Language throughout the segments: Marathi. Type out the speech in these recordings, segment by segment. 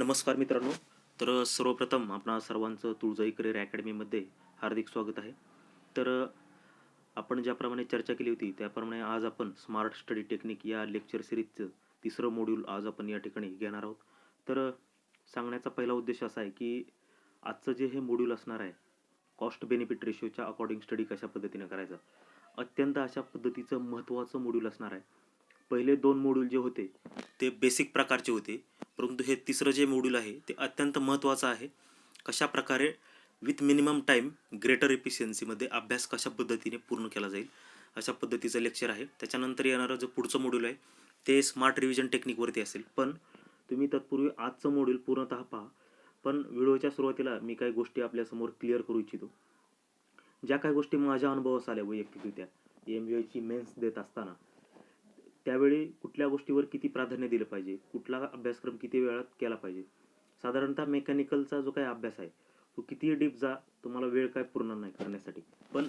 नमस्कार मित्रांनो. सर्वप्रथम आपणा सर्वांचं तुळजाई करिअर अकॅडमीमध्ये हार्दिक स्वागत आहे. तर आपण ज्याप्रमाणे चर्चा केली होती त्याप्रमाणे आज आपण स्मार्ट स्टडी टेक्निक या लेक्चर सिरीजचं तिसरं मॉड्यूल आज आपण या ठिकाणी घेणार आहोत. सांगण्याचा पहिला उद्देश असा आहे की आजचं जे हे मॉड्यूल असणार आहे, कॉस्ट बेनिफिट रेशोच्या अकॉर्डिंग स्टडी कशा पद्धतीने करायचा, अत्यंत अशा पद्धतीचं महत्त्वाचं मॉड्यूल असणार आहे. पहिले 2 मॉड्यूल जे होते ते बेसिक प्रकारचे होते, परंतु हे तिसरं जे मॉड्यूल आहे ते अत्यंत महत्त्वाचं आहे. कशाप्रकारे विथ मिनिमम टाईम ग्रेटर एफिशियन्सीमध्ये अभ्यास कशा पद्धतीने पूर्ण केला जाईल अशा पद्धतीचं लेक्चर आहे. त्याच्यानंतर येणारं जो पुढचं मॉड्यूल आहे ते स्मार्ट रिव्हिजन टेक्निकवरती असेल. पण तुम्ही तत्पूर्वी आजचं मॉड्यूल पूर्णतः पहा. पण व्हिडिओच्या सुरुवातीला मी काही गोष्टी आपल्यासमोर क्लिअर करू इच्छितो. ज्या काही गोष्टी माझ्या अनुभवास आल्या वैयक्तिकरित्या MBA मेन्स देत असताना, त्यावेळी कुठल्या गोष्टीवर किती प्राधान्य दिलं पाहिजे, कुठला अभ्यासक्रम किती वेळात केला पाहिजे. साधारणतः मेकॅनिकलचा जो काही अभ्यास आहे तो कितीही डीप जा, तुम्हाला वेळ काय पुरणार नाही करण्यासाठी. पण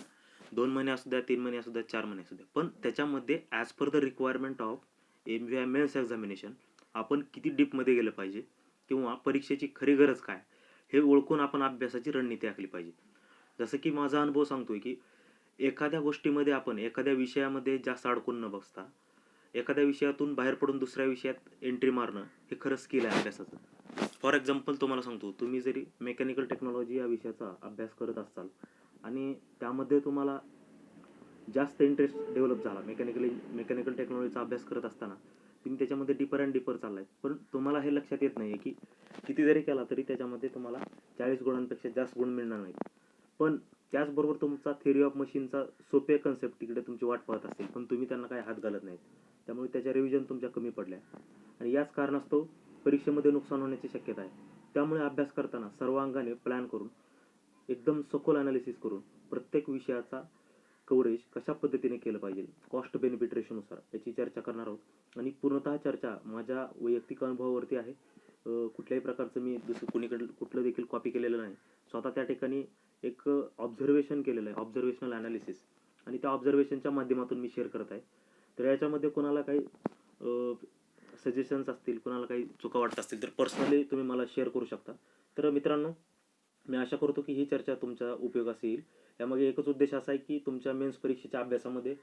2 महिने असू द्या, 3 महिने असू द्या, 4 महिने असू द्या, पण त्याच्यामध्ये as per the requirement of MBA mains examination आपण किती डीपमध्ये गेलं पाहिजे किंवा परीक्षेची खरी गरज काय, हे ओळखून आपण अभ्यासाची रणनीती आखली पाहिजे. जसं की माझा अनुभव सांगतोय की एखाद्या गोष्टीमध्ये आपण एखाद्या विषयामध्ये जास्त अडकून न बसता एखाद्या विषयातून बाहेर पडून दुसऱ्या विषयात एंट्री मारणं हे खरं स्किल आहे अभ्यासाचं. फॉर एक्झाम्पल तुम्हाला सांगतो, तुम्ही जरी मेकॅनिकल टेक्नॉलॉजी या विषयाचा अभ्यास करत असाल आणि त्यामध्ये तुम्हाला जास्त इंटरेस्ट डेव्हलप झाला, मेकॅनिकल टेक्नॉलॉजीचा अभ्यास करत असताना तुम्ही त्याच्यामध्ये डीपर अँड डीपर चाललाय, पण तुम्हाला हे लक्षात येत नाही की किती जरी केला तरी त्याच्यामध्ये तुम्हाला 40 गुणांपेक्षा जास्त गुण मिळणार नाहीत. पण त्याचबरोबर तुमचा थिअरी ऑफ मशीनचा सोपे कन्सेप्ट तिकडे तुमची वाट पाहत असेल, पण तुम्ही त्यांना काही हात घालत नाहीत. त्यामुळे त्याच्या रिव्हिजन तुमच्या कमी पडल्या आणि याच कारणास्तव परीक्षेमध्ये नुकसान होण्याची शक्यता आहे. त्यामुळे अभ्यास करताना सर्वांगाने प्लॅन करून, एकदम सखोल ॲनालिसिस करून प्रत्येक विषयाचा कव्हरेज कशा पद्धतीने केलं पाहिजे, कॉस्ट बेनिफिट रेशोनुसार याची चर्चा करणार आहोत. आणि पूर्णतः चर्चा माझ्या वैयक्तिक अनुभवावरती आहे. कुठल्याही प्रकारचं मी कुणीकडे कुठलं देखील कॉपी केलेलं नाही. स्वतः त्या ठिकाणी एक ऑब्झर्वेशन केलेलं आहे, ऑब्झर्वेशनल ॲनालिसिस, आणि त्या ऑब्झर्वेशनच्या माध्यमातून मी शेअर करत आहे. तर याच्यामध्ये कोणाला काही सजेशन्स असतील, कोणाला काही चुका वाटत असतील तर पर्सनली तुम्ही मला शेअर करू शकता. तर मित्रांनो, मी आशा करतो की ही चर्चा तुमच्या उपयोगास येईल. यामागे एकच उद्देश असा आहे की तुमच्या मेन्स परीक्षेच्या अभ्यासामध्ये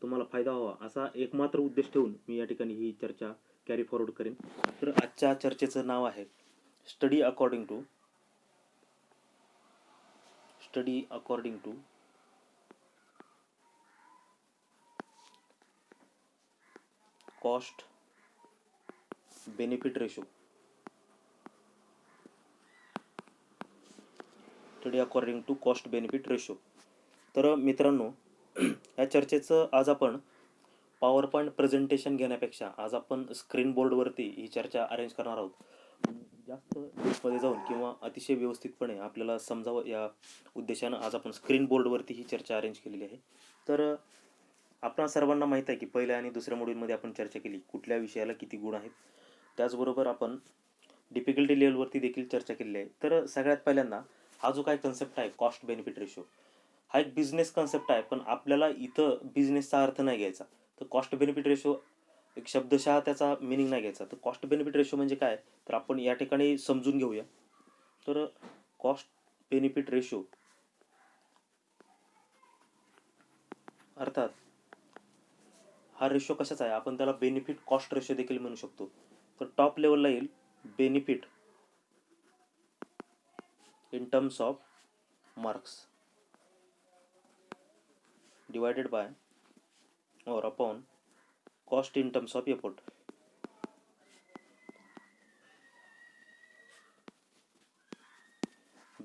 तुम्हाला फायदा व्हावा, असा एकमात्र उद्देश ठेवून मी या ठिकाणी ही चर्चा कॅरी फॉरवर्ड करेन. तर आजच्या चर्चेचं नाव आहे study according to cost benefit ratio. Study according to cost benefit ratio. तर मित्रांनो, या चर्चेचं आज आपण पॉवर पॉईंट प्रेझेंटेशन घेण्यापेक्षा आज आपण स्क्रीन बोर्डवरती ही चर्चा अरेंज करणार आहोत. जास्त डीपमध्ये जाऊन किंवा अतिशय व्यवस्थितपणे आपल्याला समजावं या उद्देशानं आज आपण स्क्रीन बोर्डवरती ही चर्चा अरेंज केलेली आहे. तर आपणा सर्वांना माहीत आहे की पहिल्या आणि दुसऱ्या मॉड्यूलमध्ये आपण चर्चा केली कुठल्या विषयाला किती गुण आहेत. त्याचबरोबर आपण डिफिकल्टी लेवलवरती देखील चर्चा केलेली आहे. तर सगळ्यात पहिल्यांदा हा जो काय कन्सेप्ट आहे कॉस्ट बेनिफिट रेशो, हा एक बिझनेस कन्सेप्ट आहे, पण आपल्याला इथं बिझनेसचा अर्थ नाही घ्यायचा. तर कॉस्ट बेनिफिट रेशो एक शब्दशः त्याचा मिनिंग नाही घ्यायचा. तर कॉस्ट बेनिफिट रेशो म्हणजे काय तर आपण या ठिकाणी समजून घेऊया. तर कॉस्ट बेनिफिट रेशो अर्थात हा रेशो कशाचा आहे, आपण त्याला बेनिफिट कॉस्ट रेशो देखील म्हणू शकतो. तर टॉप लेवलला येईल benefit in terms of marks divided by or upon cost in terms of effort.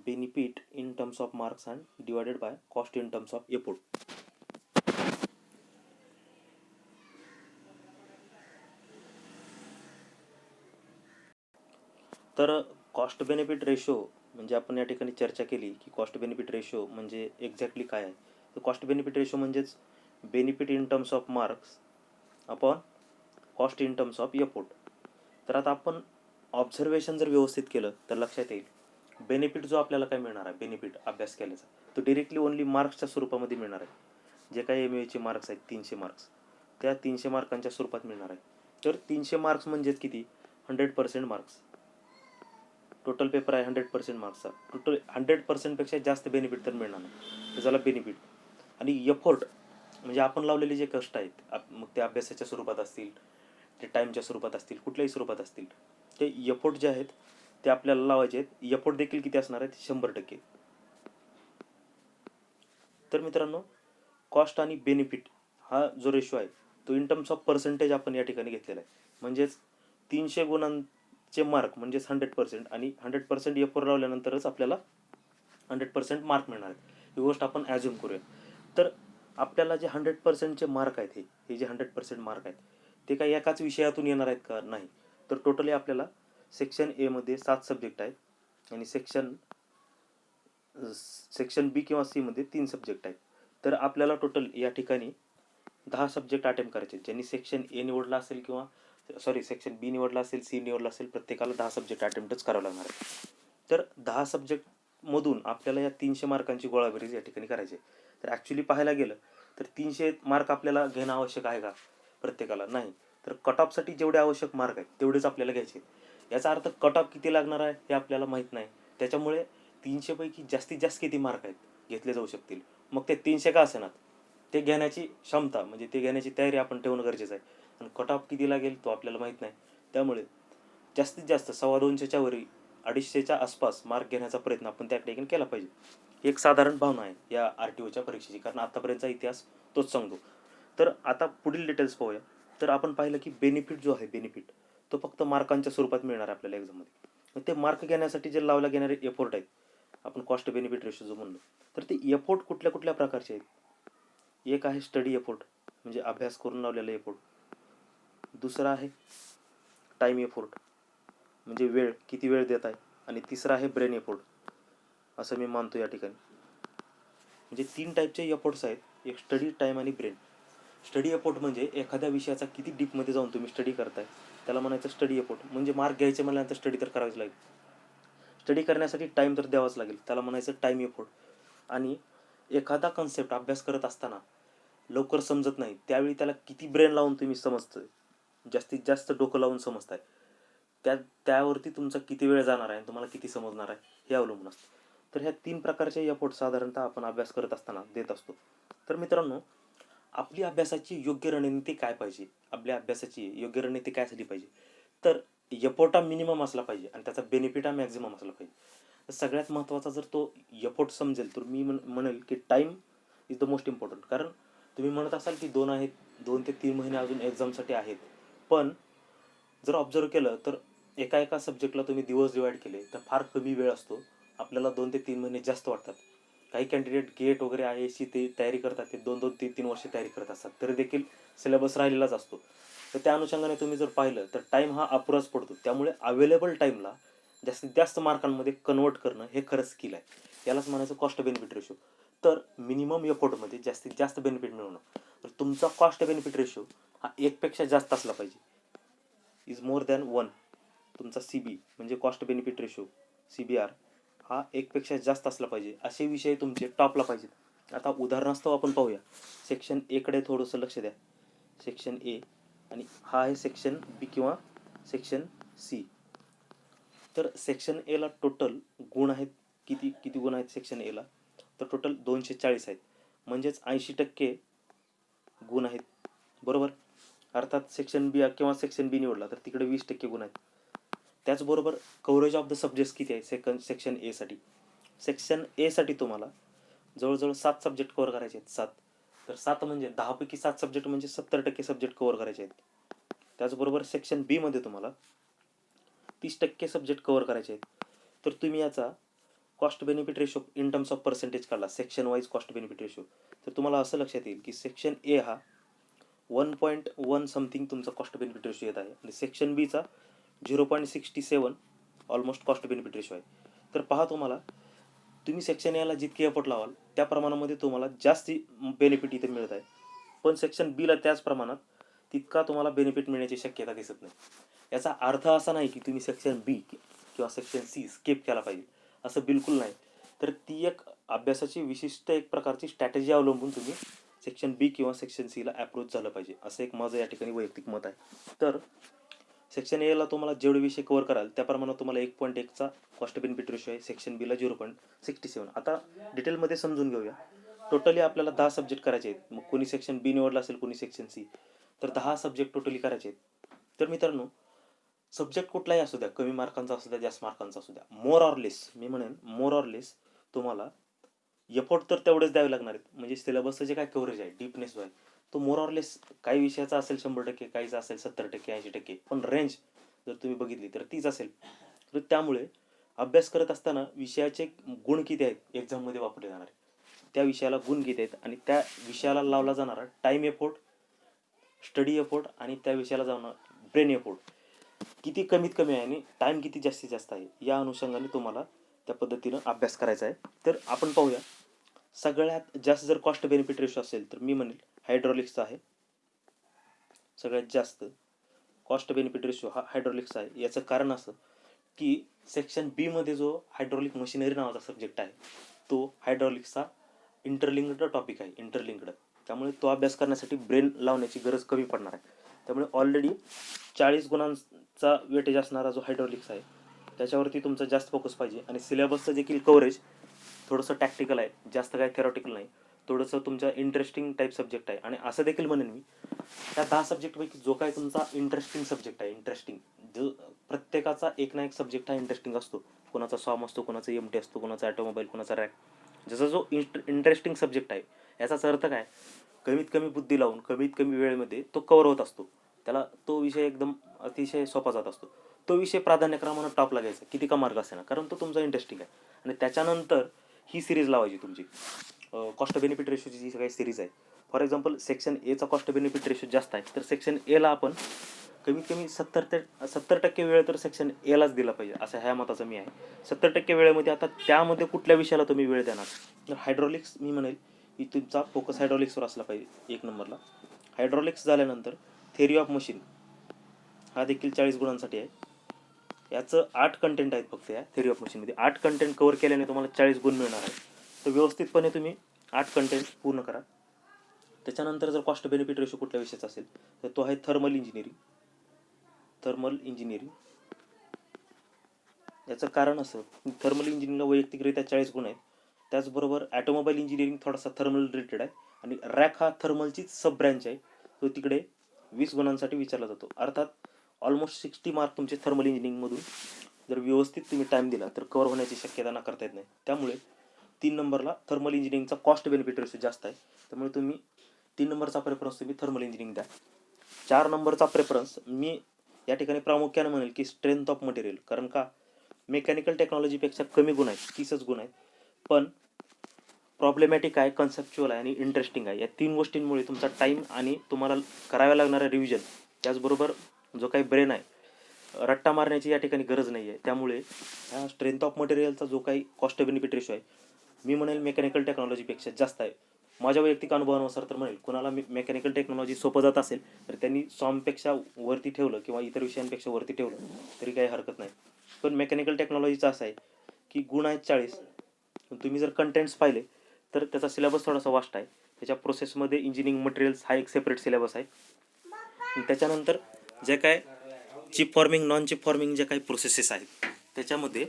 Benefit in terms of marks and divided by cost in terms of effort. तर कॉस्ट बेनिफिट रेशो म्हणजे आपण या ठिकाणी चर्चा केली की कॉस्ट बेनिफिट रेशो म्हणजे एक्झॅक्टली काय आहे. तर कॉस्ट बेनिफिट रेशो म्हणजेच benefit in terms of marks upon cost in terms of effort. तर आता आपण ऑब्झर्वेशन जर व्यवस्थित केलं तर लक्षात येईल बेनिफिट जो आपल्याला काय मिळणार आहे, बेनिफिट अभ्यास केल्याचा तो डिरेक्टली ओनली मार्क्सच्या स्वरूपामध्ये मिळणार आहे. जे काही MBAचे मार्क्स आहेत 300 मार्क्स, त्या 300 मार्कांच्या स्वरूपात मिळणार आहे. तर 300 मार्क्स म्हणजेच किती, 100% मार्क्स. टोटल पेपर आहे 100% मार्क्सचा. टोटल 100%पेक्षा जास्त बेनिफिट तर मिळणार नाही. तर झाला बेनिफिट. आणि एफोर्ट म्हणजे आपण लावलेले जे कष्ट आहेत, मग ते अभ्यासाच्या स्वरूपात असतील, ते टाईमच्या स्वरूपात असतील, कुठल्याही स्वरूपात असतील, ते एफोर्ट जे आहेत ते आपल्याला लावायचे आहेत. एफोर्ट देखील किती असणार आहेत? 100%. तर मित्रांनो, कॉस्ट आणि बेनिफिट हा जो रेशो आहे तो इन टर्म्स ऑफ पर्सेंटेज आपण या ठिकाणी घेतलेला आहे. म्हणजेच 300 गुणांचे मार्क म्हणजेच 100% आणि 100% एफोर्ट लावल्यानंतरच आपल्याला 100% मार्क मिळणार आहेत. ही गोष्ट आपण ॲज्युम करूया. तर आपल्याला जे 100%चे मार्क आहेत, हे जे 100% मार्क आहेत ते काही एकाच विषयातून येणार आहेत का? नाही. तर टोटली आपल्याला सेक्शन एमध्ये 7 सब्जेक्ट आहेत आणि सेक्शन बी किंवा सीमध्ये 3 सब्जेक्ट आहेत. तर आपल्याला टोटल या ठिकाणी 10 सब्जेक्ट अटेम्प्ट करायचे. ज्यांनी सेक्शन ए निवडला असेल किंवा सेक्शन बी निवडला असेल, सी निवडला असेल, प्रत्येकाला 10 सब्जेक्ट अटेम्प्टच करावं लागणार आहे. तर 10 सब्जेक्टमधून आपल्याला या 300 मार्कांची गोळाबेरीज या ठिकाणी करायची आहे. तर ॲक्च्युली पाहायला गेलं तर 300 मार्क आपल्याला घेणं आवश्यक आहे का प्रत्येकाला? नाही. तर कट ऑफसाठी जेवढे आवश्यक मार्क आहेत तेवढेच आपल्याला घ्यायचे आहेत. याचा अर्थ कट ऑफ किती लागणार आहे हे आपल्याला माहीत नाही. त्याच्यामुळे 300 पैकी जास्तीत जास्त किती मार्क आहेत घेतले जाऊ शकतील. मग ते 300 का असेनात, ते घेण्याची क्षमता म्हणजे ते घेण्याची तयारी आपण ठेवणं गरजेचं आहे. आणि कट ऑफ किती लागेल तो आपल्याला माहीत नाही. त्यामुळे जास्तीत जास्त 250च्या वरी 250च्या आसपास मार्क घेण्याचा प्रयत्न आपण त्या ठिकाणी केला पाहिजे. ही एक साधारण भावना आहे या RTOच्या परीक्षेची, कारण आतापर्यंतचा इतिहास तोच सांगतो. तर आता पुढील डिटेल्स पाहूया. तर आपण पाहिलं की बेनिफिट जो आहे, बेनिफिट तो फक्त मार्कांच्या स्वरूपात मिळणार आहे आपल्याला एक्झाममध्ये. मग ते मार्क घेण्यासाठी जे लावला घेणारे एफोर्ट आहेत, आपण कॉस्ट बेनिफिट रेशो जो म्हणलो, तर ते एफोर्ट कुठल्या कुठल्या प्रकारचे आहेत? एक आहे स्टडी एफोर्ट म्हणजे अभ्यास करून लावलेला एफोर्ट. दुसरा आहे टाईम एफोर्ट म्हणजे वेळ, किती वेळ देत आहे. आणि तिसरा आहे ब्रेन एफोर्ट, असं मी मानतो या ठिकाणी. म्हणजे 3 टाईपचे एफोर्ट्स आहेत, एक स्टडी, टाईम आणि ब्रेन. स्टडी एफोर्ट म्हणजे एखाद्या विषयाचा किती डीपमध्ये जाऊन तुम्ही स्टडी करताय त्याला म्हणायचं स्टडी एफोर्ट. म्हणजे मार्क घ्यायचे म्हटल्यानंतर स्टडी तर करावीच लागेल. स्टडी करण्यासाठी टाईम तर द्यावाच लागेल, त्याला म्हणायचं टाईम एफोर्ट. आणि एखादा कन्सेप्ट अभ्यास करत असताना लवकर समजत नाही त्यावेळी त्याला किती ब्रेन लावून तुम्ही समजतोय, जास्तीत जास्त डोकं लावून समजताय, त्यावरती तुमचा किती वेळ जाणार आहे आणि तुम्हाला किती समजणार आहे हे अवलंबून असतं. तर ह्या 3 प्रकारचे एफोर्ट साधारणतः आपण अभ्यास करत असताना देत असतो. तर मित्रांनो, आपली अभ्यासाची योग्य रणनीती काय पाहिजे? आपल्या अभ्यासाची योग्य रणनीती काय झाली पाहिजे? तर एफोर्ट हा मिनिमम असला पाहिजे आणि त्याचा बेनिफिट हा मॅक्झिमम असला पाहिजे. तर सगळ्यात महत्त्वाचा जर तो एफोर्ट समजेल तर मी म्हणेल की time is the most important. कारण तुम्ही म्हणत असाल की 2 ते 3 महिने अजून एक्झामसाठी आहेत, पण जर ऑब्झर्व केलं तर एका सब्जेक्टला तुम्ही दिवस डिवाईड केले तर फार कमी वेळ असतो. आपल्याला 2 ते 3 महिने जास्त वाटतात. काही कॅन्डिडेट गेट वगैरे IASची ते तयारी करतात, ते 2-2, 3-3 वर्ष तयारी करत असतात, तरी देखील सिलेबस राहिलेलाच असतो. तर त्या अनुषंगाने तुम्ही जर पाहिलं तर टाईम हा अपुराच पडतो. त्यामुळे अवेलेबल टाईमला जास्तीत जास्त मार्कांमध्ये कन्वर्ट करणं हे खरंच स्किल आहे. यालाच म्हणायचं कॉस्ट बेनिफिट रेशो. तर मिनिमम एफोर्टमध्ये जास्तीत जास्त बेनिफिट मिळवणं. तर तुमचा कॉस्ट बेनिफिट रेशो हा 1 पेक्षा जास्त असला पाहिजे, इज मोर दॅन 1. तुमचा CB म्हणजे कॉस्ट बेनिफिट रेशो, CBR हा 1 पेक्षा जास्त असला पाहिजे. असे विषय तुमचे टॉपला पाहिजेत. आता उदाहरणास्तव आपण पाहूया. सेक्शन एकडे थोडंसं लक्ष द्या. सेक्शन ए आणि हा आहे सेक्शन बी किंवा सेक्शन सी. तर सेक्शन एला टोटल गुण आहेत किती किती गुण आहेत सेक्शन एला? तर टोटल 240 आहेत. म्हणजेच 80% गुण आहेत, बरोबर. अर्थात सेक्शन बी किंवा सेक्शन बी निवडला तर तिकडे 20% गुण आहेत. त्याचबरोबर कव्हरेज ऑफ द सब्जेक्ट्स किती आहे सेक्शन ए साठी? सेक्शन ए साठी तुम्हाला जवळजवळ 7 सब्जेक्ट कव्हर करायचे आहेत. 7 तर 7 म्हणजे 10 पैकी 7 सब्जेक्ट म्हणजे 70% सब्जेक्ट कव्हर करायचे आहेत. त्याचबरोबर सेक्शन बी मध्ये तुम्हाला 30% सब्जेक्ट कव्हर करायचे आहेत. तर तुम्ही याचा cost benefit ratio in terms of percentage काढला, section wise cost benefit ratio, तर तुम्हाला असं लक्षात येईल की सेक्शन ए हा 1.1 समथिंग तुमचा कॉस्ट बेनिफिट रेशो येत आहे आणि सेक्शन बीचा 0.67 ऑलमोस्ट कॉस्ट बेनिफिट रेशो आहे. तर पहा, तुम्हाला तुम्ही सेक्शन एला जितके एफर्ट लावाल त्या प्रमाणामध्ये तुम्हाला जास्ती बेनिफिट इथे मिळत आहे, पण सेक्शन बीला त्याच प्रमाणात तितका तुम्हाला बेनिफिट मिळण्याची शक्यता दिसत नाही. याचा अर्थ असा नाही की तुम्ही सेक्शन बी किंवा सेक्शन सी स्किप केला पाहिजे, असं बिलकुल नाही. तर ती एक अभ्यासाची विशिष्ट एक प्रकारची स्ट्रॅटेजी अवलंबून तुम्ही सेक्शन बी किंवा सेक्शन सीला अप्रोच झालं पाहिजे, असं एक माझं या ठिकाणी वैयक्तिक मत आहे. तर सेक्शन एला तुम्हाला जेवढे विषय कव्हर कराल त्याप्रमाणे तुम्हाला 1.1चा कॉस्ट बेनिफिट रेशो आहे. सेक्शन बीला 0.67. आता डिटेलमध्ये समजून घेऊया. टोटली आपल्याला 10 सब्जेक्ट करायचे आहेत. मग कोणी सेक्शन बी निवडला असेल, कोणी सेक्शन सी, तर 10 सब्जेक्ट टोटली करायचे आहेत. तर मित्रांनो, सब्जेक्ट कुठलाही असू द्या, कमी मार्कांचा असू द्या, जास्त मार्कांचा असू द्या, मोर ऑर लेस, मी म्हणेन मोर ऑर लेस तुम्हाला एफोर्ट तर तेवढेच द्यावे लागणार आहेत. म्हणजे सिलेबसचं जे काय कव्हरेज आहे, डीपनेस जो आहे, तो मोर ऑर लेस काही विषयाचा असेल 100%, काहीचा असेल 70%, 80%, पण रेंज जर तुम्ही बघितली तर तीच असेल. तर त्यामुळे अभ्यास करत असताना विषयाचे गुण किती आहेत एक्झाममध्ये वापरले जाणारे, त्या विषयाला गुण किती आहेत आणि त्या विषयाला लावला जाणारा टाईम एफोर्ट, स्टडी एफोर्ट आणि त्या विषयाला जाणार ब्रेन एफोर्ट किती कमीत कमी आहे आणि टाईम किती जास्तीत जास्त आहे, या अनुषंगाने तुम्हाला त्या पद्धतीनं अभ्यास करायचा आहे. तर आपण पाहूया. सगळ्यात जास्त जर कॉस्ट बेनिफिट रेशो असेल तर मी म्हणेल हायड्रॉलिक्सचा आहे. सगळ्यात जास्त कॉस्ट बेनिफिट रेशो हा हायड्रॉलिक्सचा आहे. याचं कारण असं की सेक्शन बीमध्ये जो हायड्रॉलिक मशिनरी नावाचा सब्जेक्ट आहे, तो हायड्रॉलिक्सचा इंटरलिंक्ड टॉपिक आहे, इंटरलिंक्ड. त्यामुळे तो अभ्यास करण्यासाठी ब्रेन लावण्याची गरज कमी पडणार आहे. त्यामुळे ऑलरेडी 40 गुणांचा वेटेज असणारा जो हायड्रॉलिक्स आहे त्याच्यावरती तुमचा जास्त फोकस पाहिजे. आणि सिलेबसचं देखील कव्हरेज थोडंसं टॅक्टिकल आहे, जास्त काय थेरॉटिकल नाही, थोडंसं तुमच्या इंटरेस्टिंग टाईप सब्जेक्ट आहे. आणि असं देखील म्हणेन मी, त्या 10 सब्जेक्टपैकी जो काय तुमचा इंटरेस्टिंग सब्जेक्ट आहे, इंटरेस्टिंग जो प्रत्येकाचा एक ना एक सब्जेक्ट हा इंटरेस्टिंग असतो. कोणाचा सॉम असतो, कोणाचा एम टी असतो, कोणाचा ॲटोमोबाईल, कोणाचा रॅक. जसा जो इंटरेस्टिंग सब्जेक्ट आहे याचाच अर्थ काय, कमीत कमी बुद्धी लावून कमीत कमी वेळेमध्ये तो कव्हर होत असतो. त्याला तो विषय एकदम अतिशय सोपा जात असतो. तो विषय प्राधान्यक्रमानं टॉपला घ्यायचा, किती का मार्क असेना, कारण तो तुमचा इंटरेस्टिंग आहे. आणि त्याच्यानंतर ही सिरीज लावायची तुमची कॉस्ट बेनिफिट रेशोची जी काही सिरीज आहे. फॉर एक्झाम्पल सेक्शन एचा कॉस्ट बेनिफिट रेशो जास्त आहे, तर सेक्शन एला आपण कमीत कमी 70% वेळ तर सेक्शन एलाच दिला पाहिजे, असं ह्या मताचं मी आहे. 70% वेळेमध्ये आता त्यामध्ये कुठल्या विषयाला तुम्ही वेळ देणार, तर हायड्रॉलिक्स मी म्हणेल की तुमचा फोकस हायड्रॉलिक्सवर असला पाहिजे 1 नंबरला. हायड्रॉलिक्स झाल्यानंतर थेरी ऑफ मशीन हा देखील 40 गुणांसाठी आहे. याचं 8 कंटेंट आहेत फक्त. या थेरी ऑफ मशीनमध्ये 8 कंटेंट कव्हर केल्याने तुम्हाला 40 गुण मिळणार आहे. तर व्यवस्थितपणे तुम्ही 8 कंटेंट पूर्ण करा. त्याच्यानंतर जर कॉस्ट बेनिफिट रेशो कुठल्या विषयाचा असेल तर तो आहे थर्मल इंजिनिअरिंग. थर्मल इंजिनिअरिंग याचं कारण असं, थर्मल इंजिनिअरिंगला वैयक्तिकरित्या 40 गुण आहेत. त्याचबरोबर ॲटोमोबाईल इंजिनिअरिंग थोडासा थर्मल रिलेटेड आहे आणि रॅक हा थर्मलचीच सब ब्रँच आहे, तो तिकडे 20 गुणांसाठी विचारला जातो. अर्थात ऑलमोस्ट 60 मार्क तुमचे थर्मल इंजिनिअरिंगमधून जर व्यवस्थित तुम्ही टाईम दिला तर कव्हर होण्याची शक्यता नाकारता येत नाही. त्यामुळे 3 नंबरला थर्मल इंजिनिअरिंगचा कॉस्ट बेनिफिट रेशो जास्त आहे, त्यामुळे तुम्ही 3 नंबरचा प्रेफरन्स तुम्ही थर्मल इंजिनिअरिंग द्या. 4 नंबरचा प्रेफरन्स मी या ठिकाणी प्रामुख्याने म्हणेल की स्ट्रेंथ ऑफ मटेरियल. कारण का, मेकॅनिकल टेक्नॉलॉजीपेक्षा कमी गुण आहेत, 30च गुण आहेत, पण प्रॉब्लेमॅटिक आहे, कन्सेप्च्युअल आहे आणि इंटरेस्टिंग आहे. या 3 गोष्टींमुळे तुमचा टाईम आणि तुम्हाला कराव्या लागणारं रिव्हिजन, त्याचबरोबर जो काही ब्रेन आहे, रट्टा मारण्याची या ठिकाणी गरज नाही आहे. त्यामुळे ह्या स्ट्रेंथ ऑफ मटेरियलचा जो काही कॉस्ट बेनिफिट रेशो आहे मी म्हणेल मेकॅनिकल टेक्नॉलॉजीपेक्षा जास्त आहे. माझ्या वैयक्तिक अनुभवानुसार तर म्हणेल, कोणाला मेकॅनिकल टेक्नॉलॉजी सोपं जात असेल तर त्यांनी सॉमपेक्षा वरती ठेवलं किंवा इतर विषयांपेक्षा वरती ठेवलं तरी काही हरकत नाही. पण मेकॅनिकल टेक्नॉलॉजीचं असं आहे की गुण आहेत 40. तुम्ही जर कंटेंट्स पाहिले तर त्याचा सिलेबस थोडासा वास्ट आहे. त्याच्या प्रोसेसमध्ये इंजिनिअरिंग मटेरियल्स हा एक सेपरेट सिलेबस आहे. त्याच्यानंतर जे काय chip forming, non chip forming जे काही प्रोसेसेस आहेत त्याच्यामध्ये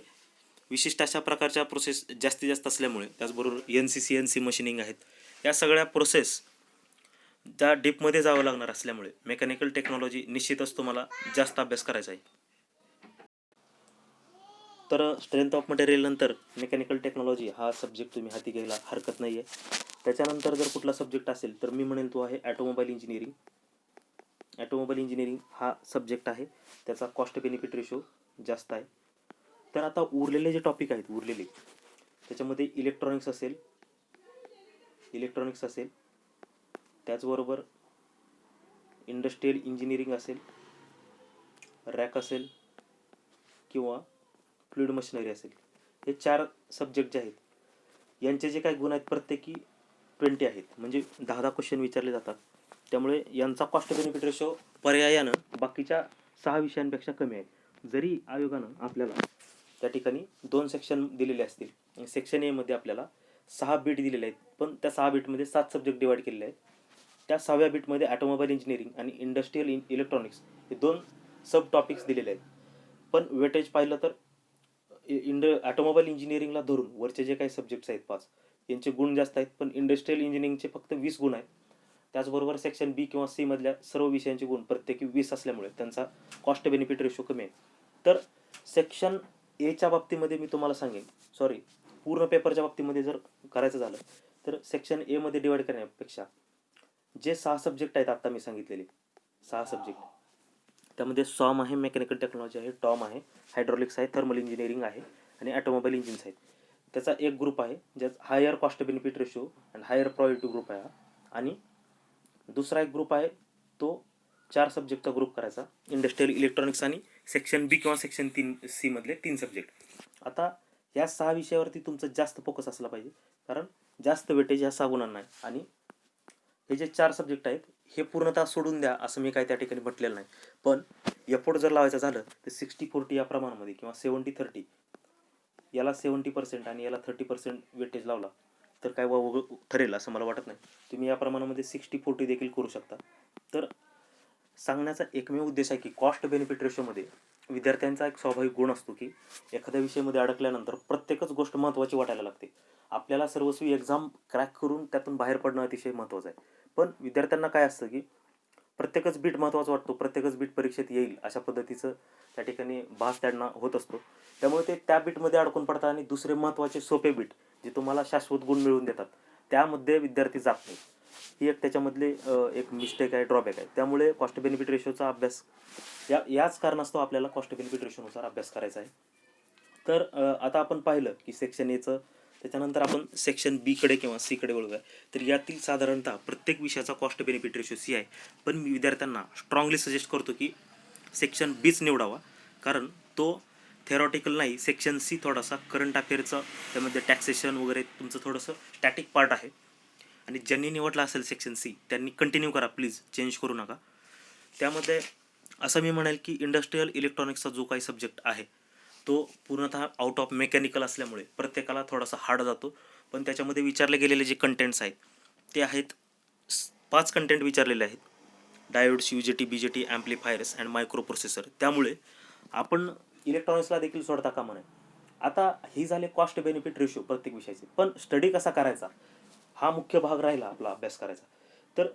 विशिष्ट अशा प्रकारच्या प्रोसेस जास्तीत जास्त असल्यामुळे, त्याचबरोबर NC मशीनिंग आहेत, या सगळ्या प्रोसेस त्या डीपमध्ये जावं लागणार असल्यामुळे मेकॅनिकल टेक्नॉलॉजी निश्चितच तुम्हाला जास्त अभ्यास करायचा आहे. तर स्ट्रेंथ ऑफ मटेरियल नंतर मेकॅनिकल टेक्नॉलॉजी हा सब्जेक्ट तुम्ही हाती घ्यायला हरकत नाही आहे. त्याच्यानंतर जर कुठला सब्जेक्ट असेल तर मी म्हणेल तो आहे ॲटोमोबाईल इंजिनिअरिंग. ॲटोमोबाईल इंजिनिअरिंग हा सब्जेक्ट आहे, त्याचा कॉस्ट बेनिफिट रेशो जास्त आहे. तर आता उरलेले जे टॉपिक आहेत त्याच्यामध्ये इलेक्ट्रॉनिक्स असेल, त्याचबरोबर इंडस्ट्रियल इंजिनिअरिंग असेल, रॅक असेल किंवा फ्लुइड मशिनरी असेल. हे 4 सब्जेक्ट जे आहेत यांचे जे काही गुण आहेत प्रत्येकी 20 आहेत, म्हणजे 10-10 क्वेश्चन विचारले जातात. त्यामुळे यांचा कॉस्ट बेनिफिट रेशो पर्यायानं बाकीच्या 6 विषयांपेक्षा कमी आहे. जरी आयोगानं आपल्याला त्या ठिकाणी 2 सेक्शन दिलेले असतील, सेक्शन एमध्ये आपल्याला 6 बीट दिलेले आहेत, पण त्या 6 बीटमध्ये 7 सब्जेक्ट डिवाईड केलेले आहेत. त्या 6व्या बीटमध्ये ॲटोमोबाईल इंजिनिअरिंग आणि इंडस्ट्रियल इलेक्ट्रॉनिक्स हे 2 सब टॉपिक्स दिलेले आहेत. पण वेटेज पाहिलं तर ऑटोमोबाईल इंजिनिअरिंगला धरून वरचे जे काही सब्जेक्ट्स आहेत 5, यांचे गुण जास्त आहेत, पण इंडस्ट्रियल इंजिनिअरिंगचे फक्त 20 गुण आहेत. त्याचबरोबर सेक्शन बी किंवा सी मधल्या सर्व विषयांचे गुण प्रत्येकी 20 असल्यामुळे त्यांचा कॉस्ट बेनिफिट रेशो कमी आहे. तर सेक्शन एच्या बाबतीमध्ये मी तुम्हाला सांगेन, सॉरी, पूर्ण पेपरच्या बाबतीमध्ये जर करायचं झालं तर सेक्शन एमध्ये डिवाईड करण्यापेक्षा जे 6 सब्जेक्ट आहेत आता मी सांगितलेले 6 सब्जेक्ट, त्यामध्ये सॉम आहे, मेकॅनिकल टेक्नॉलॉजी आहे, टॉम आहे, हायड्रॉलिक्स आहे, थर्मल इंजिनिअरिंग आहे आणि ऑटोमोबाईल इंजिन्स आहेत. त्याचा एक ग्रुप आहे ज्यात हायर कॉस्ट बेनिफिट रेशो आणि हायर प्रॉफिट ग्रुप आहे. आणि दुसरा एक ग्रुप आहे तो 4 सब्जेक्टचा ग्रुप करायचा, इंडस्ट्रियल इलेक्ट्रॉनिक्स आणि सेक्शन बी किंवा सेक्शन 3C मधले 3 सब्जेक्ट. आता या 6 विषयावरती तुमचं जास्त फोकस असला पाहिजे, कारण जास्त वेटेज या 6 गुणांना आहे. आणि हे जे 4 सब्जेक्ट आहेत हे पूर्णतः सोडून द्या असं मी काय त्या ठिकाणी म्हटलेलं नाही, पण एफोर्ट जर लावायचं झालं तर 60-40 या प्रमाणामध्ये किंवा 70-30, याला 70% आणि याला 30% वेटेज लावला तर काय ठरेल असं मला वाटत नाही. तुम्ही या प्रमाणामध्ये 60-40 देखील करू शकता. तर सांगण्याचा एकमेव उद्देश आहे की कॉस्ट बेनिफिट रेशोमध्ये विद्यार्थ्यांचा एक स्वाभाविक गुण असतो की एखाद्या विषयामध्ये अडकल्यानंतर प्रत्येकच गोष्ट महत्त्वाची वाटायला लागते. आपल्याला सर्वस्वी एक्झाम क्रॅक करून त्यातून बाहेर पडणं अतिशय महत्त्वाचं आहे. पण विद्यार्थ्यांना काय असतं की प्रत्येकच बीट महत्त्वाचा वाटतो, प्रत्येकच बीट परीक्षेत येईल अशा पद्धतीचं त्या ठिकाणी भास त्यांना होत असतो. त्यामुळे ते त्या बीटमध्ये अडकून पडतात आणि दुसरे महत्त्वाचे सोपे बीट जे तुम्हाला शाश्वत गुण मिळवून देतात त्यामध्ये विद्यार्थी जात नाही. ही एक त्याच्यामधले एक मिस्टेक आहे, ड्रॉबॅक आहे. त्यामुळे कॉस्ट बेनिफिट रेशोचा अभ्यास याच कारणास्तव आपल्याला कॉस्ट बेनिफिट रेशोनुसार अभ्यास करायचा आहे. तर आता आपण पाहिलं की सेक्शन एचं, त्याच्यानंतर आपण सेक्शन बीकडे किंवा सीकडे वळूया. तर यातील साधारणतः प्रत्येक विषयाचा कॉस्ट बेनिफिट रेशो सी आहे, पण मी विद्यार्थ्यांना स्ट्रॉंगली सजेस्ट करतो की सेक्शन बीच निवडावा, कारण तो थेरॉटिकल नाही. सेक्शन सी थोडासा करंट अफेअरचं, त्यामध्ये टॅक्सेशन वगैरे तुमचं थोडंसं स्टॅटिक पार्ट आहे. आणि ज्यांनी निवडला असेल सेक्शन सी त्यांनी कंटिन्यू करा, प्लीज चेंज करू नका. त्यामध्ये असं मी म्हणेल की इंडस्ट्रियल इलेक्ट्रॉनिक्सचा जो काही सब्जेक्ट आहे तो पूर्णतः आउट ऑफ मेकॅनिकल असल्यामुळे प्रत्येकाला थोडासा हार्ड जातो. पण त्याच्यामध्ये विचारले गेलेले जे कंटेंट्स आहेत ते आहेत 5 कंटेंट विचारलेले आहेत: diodes, UJT, BJT, amplifiers and microprocessor. त्यामुळे आपण इलेक्ट्रॉनिक्सला देखील सोडता कामा नये. आता ही झाले कॉस्ट बेनिफिट रेशो प्रत्येक विषयाचे, पण स्टडी कसा करायचा हा मुख्य भाग राहिला आपला अभ्यास करायचा. तर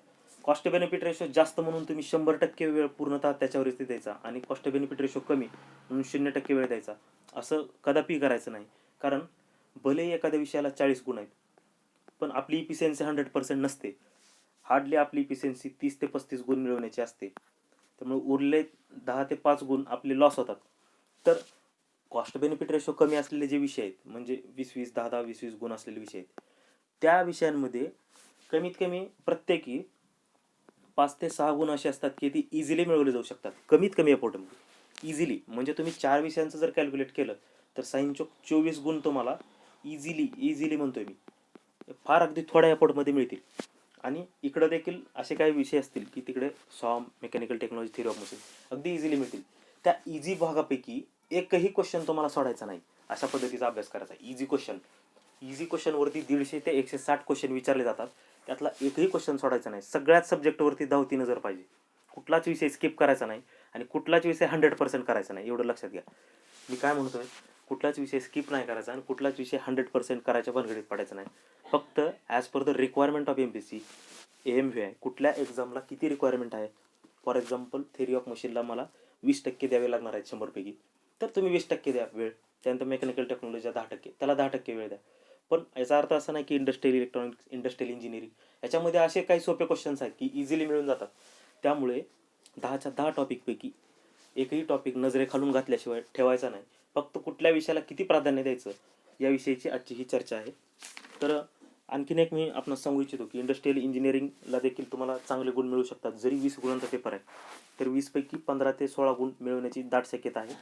कॉस्ट बेनिफिट रेशो जास्त म्हणून तुम्ही 100% वेळ पूर्णतः त्याच्यावरती द्यायचा आणि कॉस्ट बेनिफिट रेशो कमी म्हणून 0% वेळ द्यायचा असं कदापि करायचं नाही. कारण भले एखाद्या विषयाला 40 गुण आहेत पण आपली इफिशियन्सी 100% नसते. हार्डली आपली इफिशियन्सी 30 ते 35 गुण मिळवण्याची असते. त्यामुळे उरले 10 ते 5 गुण आपले लॉस होतात. तर कॉस्ट बेनिफिट रेशो कमी असलेले जे विषय आहेत, म्हणजे 20-20, 10-10, 20-20 गुण असलेले विषय आहेत, त्या विषयांमध्ये कमीत कमी प्रत्येकी 5 ते 6 गुण असे असतात की ती इझिली मिळवले जाऊ शकतात कमीत कमी एफोर्टमध्ये. इझिली म्हणजे तुम्ही 4 विषयांचं जर कॅल्क्युलेट केलं तर सायन्सचे 24 गुण तुम्हाला इझिली म्हणतोय मी, फार अगदी थोड्या एफोर्टमध्ये मिळतील. आणि इकडं देखील असे काही विषय असतील की तिकडे some, mechanical technology, theory of machine अगदी इझिली मिळतील. त्या इझी भागापैकी एकही क्वेश्चन तुम्हाला सोडायचा नाही अशा पद्धतीचा अभ्यास करायचा. इझी क्वेश्चनवरती 150 ते 160 क्वेश्चन विचारले जातात, त्यातला एकही क्वेश्चन सोडायचा नाही. सगळ्याच सब्जेक्टवरती धावती नजर पाहिजे. कुठलाच विषय स्किप करायचा नाही आणि कुठलाच विषय 100% करायचा नाही, एवढं लक्षात घ्या. मी काय म्हणतोय, कुठलाच विषय स्किप नाही करायचा आणि कुठलाच विषय 100% करायच्या भानगडीत पडायचा नाही. फक्त as per the requirement of MPSC, AMVI कुठल्या एक्झामला किती रिक्वायरमेंट आहे. फॉर एक्झाम्पल थिअरी ऑफ मशीनला मला 20% द्यावे लागणार आहेत 100पैकी, तर तुम्ही 20% द्या वेळ. त्यानंतर मेकॅनिकल टेक्नॉलॉजीला 10%, त्याला 10% वेळ द्या. पण याचा अर्थ असा नाही की इंडस्ट्रियल इलेक्ट्रॉनिक्स, इंडस्ट्रियल इंजिनिअरिंग याच्यामध्ये असे काही सोपे क्वेश्चन्स आहेत की इझिली मिळून जातात. त्यामुळे 10च्या 10 टॉपिकपैकी एकही टॉपिक नजरेखालून घातल्याशिवाय ठेवायचा नाही. फक्त कुठल्या विषयाला किती प्राधान्य द्यायचं याविषयीची आजची ही चर्चा आहे. तर आणखीन एक मी आपणास सांगू इच्छितो की इंडस्ट्रियल इंजिनिअरिंगला देखील तुम्हाला चांगले गुण मिळू शकतात. जरी 20 गुणांचा पेपर आहे तर 20पैकी 15 ते 16 गुण मिळवण्याची दाट शक्यता आहे.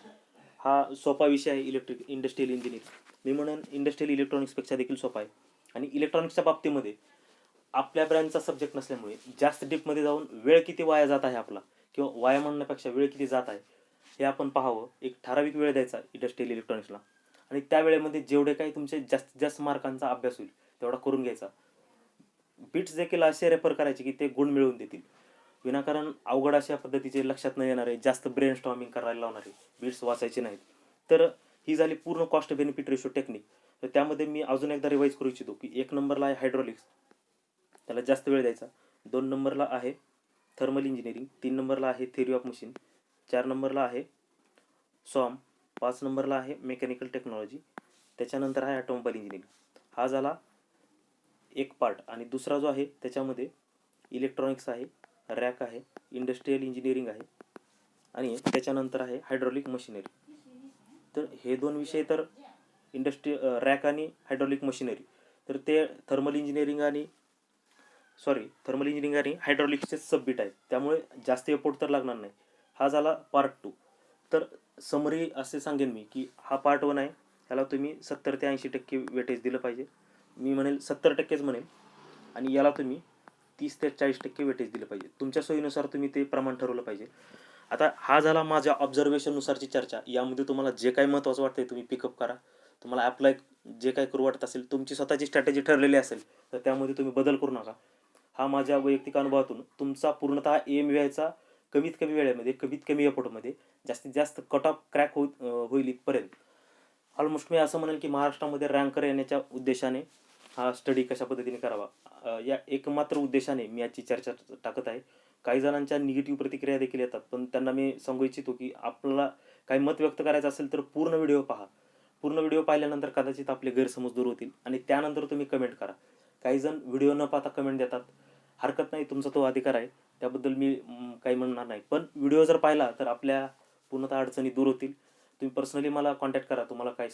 हा सोपा विषय आहे इंडस्ट्रियल इंजिनिअरिंग. मी म्हणेन इंडस्ट्रियल इलेक्ट्रॉनिक्सपेक्षा देखील सोपा आहे. आणि इलेक्ट्रॉनिक्सच्या बाबतीमध्ये आपल्या ब्रँचचा सब्जेक्ट नसल्यामुळे जास्त डीपमध्ये जाऊन वेळ किती वाया जात आहे आपला, किंवा वाया म्हणण्यापेक्षा वेळ किती जात आहे हे आपण पाहावं. एक ठराविक वेळ द्यायचा इंडस्ट्रियल इलेक्ट्रॉनिक्सला आणि त्या वेळेमध्ये जेवढे काही तुमचे जास्तीत जास्त मार्कांचा अभ्यास होईल तेवढा करून घ्यायचा. बिट्स देखील असे रेफर करायचे की ते गुण मिळवून देतील. विनाकारण अवघड अशा पद्धतीचे लक्षात न येणारे, जास्त ब्रेन स्टॉर्मिंग करायला लावणारे बिट्स वाचायचे नाहीत. तर ही झाली पूर्ण कॉस्ट बेनिफिट रेशो टेक्निक. तर त्यामध्ये मी अजून एकदा रिवाईज करू इच्छितो की 1 नंबरला आहे हायड्रॉलिक्स, त्याला जास्त वेळ द्यायचा. 2 नंबरला आहे थर्मल इंजिनिअरिंग, 3 नंबरला आहे थिअरी ऑफ मशीन, 4 नंबरला आहे सॉम, 5 नंबरला आहे मेकॅनिकल टेक्नॉलॉजी, त्याच्यानंतर आहे ऑटोमोबाईल इंजिनिअरिंग. हा झाला एक पार्ट. आणि दुसरा जो आहे त्याच्यामध्ये इलेक्ट्रॉनिक्स आहे, रॅक आहे, इंडस्ट्रियल इंजिनिअरिंग आहे आणि त्याच्यानंतर आहे हायड्रॉलिक मशिनरी. तर हे 2 विषय तर रॅक आणि हायड्रॉलिक मशिनरी, तर ते थर्मल इंजिनिअरिंग आणि हायड्रॉलिक्सचे सबबिट आहेत, त्यामुळे जास्त एफोर्ट तर लागणार नाही. हा झाला पार्ट 2. तर समरी असे सांगेन मी की हा पार्ट 1 आहे, ह्याला तुम्ही 70 ते 80% वेटेज दिलं पाहिजे. मी म्हणेल 70%च म्हणेल. आणि याला तुम्ही 30 ते 40% वेटेज दिलं पाहिजे. तुमच्या सोयीनुसार तुम्ही ते प्रमाण ठरवलं पाहिजे. आता हा झाला माझ्या ऑब्झर्वेशननुसारची चर्चा. यामध्ये तुम्हाला जे काही महत्त्वाचं वाटतंय तुम्ही पिकअप करा. तुम्हाला ॲप्लाय जे काही करू वाटत असेल, तुमची स्वतःची स्ट्रॅटेजी ठरलेली असेल, तर त्यामध्ये तुम्ही बदल करू नका. हा माझ्या वैयक्तिक अनुभवातून तुमचा पूर्णतः एम व्हायचा कमीत कमी वेळेमध्ये, कमीत कमी एफर्टमध्ये, जास्तीत जास्त कट ऑफ क्रॅक होईल इथपर्यंत. ऑलमोस्ट मी असं म्हणेल की महाराष्ट्रामध्ये रँकर येण्याच्या उद्देशाने हा स्टडी कशा पद्धतीने करावा, या एकमात्र उद्देशाने मी याची चर्चा टाकत आहे. काही जणांच्या निगेटिव्ह प्रतिक्रिया देखील येतात, पण त्यांना मी सांगू इच्छितो की आपल्याला काही मत व्यक्त करायचं असेल तर पूर्ण व्हिडिओ पहा. पूर्ण व्हिडिओ पाहिल्यानंतर कदाचित आपले गैरसमज दूर होतील आणि त्यानंतर तुम्ही कमेंट करा. काही जण व्हिडिओ न पाहता कमेंट देतात. हरकत नाही, तुमचा तो अधिकार आहे, त्याबद्दल मी काही म्हणणार नाही. पण व्हिडिओ जर पाहिला तर आपल्या पूर्णतः अडचणी दूर होतील. तुम्ही पर्सनली मला कॉन्टॅक्ट करा. तुम्हाला काही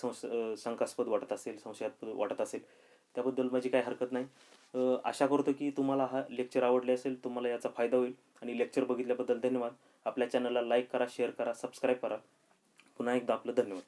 शंकास्पद वाटत असेल, संशयास्पद वाटत असेल, त्याबद्दल माझी काही हरकत नाही. आशा करतो की तुम्हाला हा लेक्चर आवडले असेल, तुम्हाला याचा फायदा होईल. आणि लेक्चर बघितल्याबद्दल धन्यवाद. आपल्या चॅनलला लाईक करा, शेअर करा, सबस्क्राईब करा. पुन्हा एकदा आपलं धन्यवाद.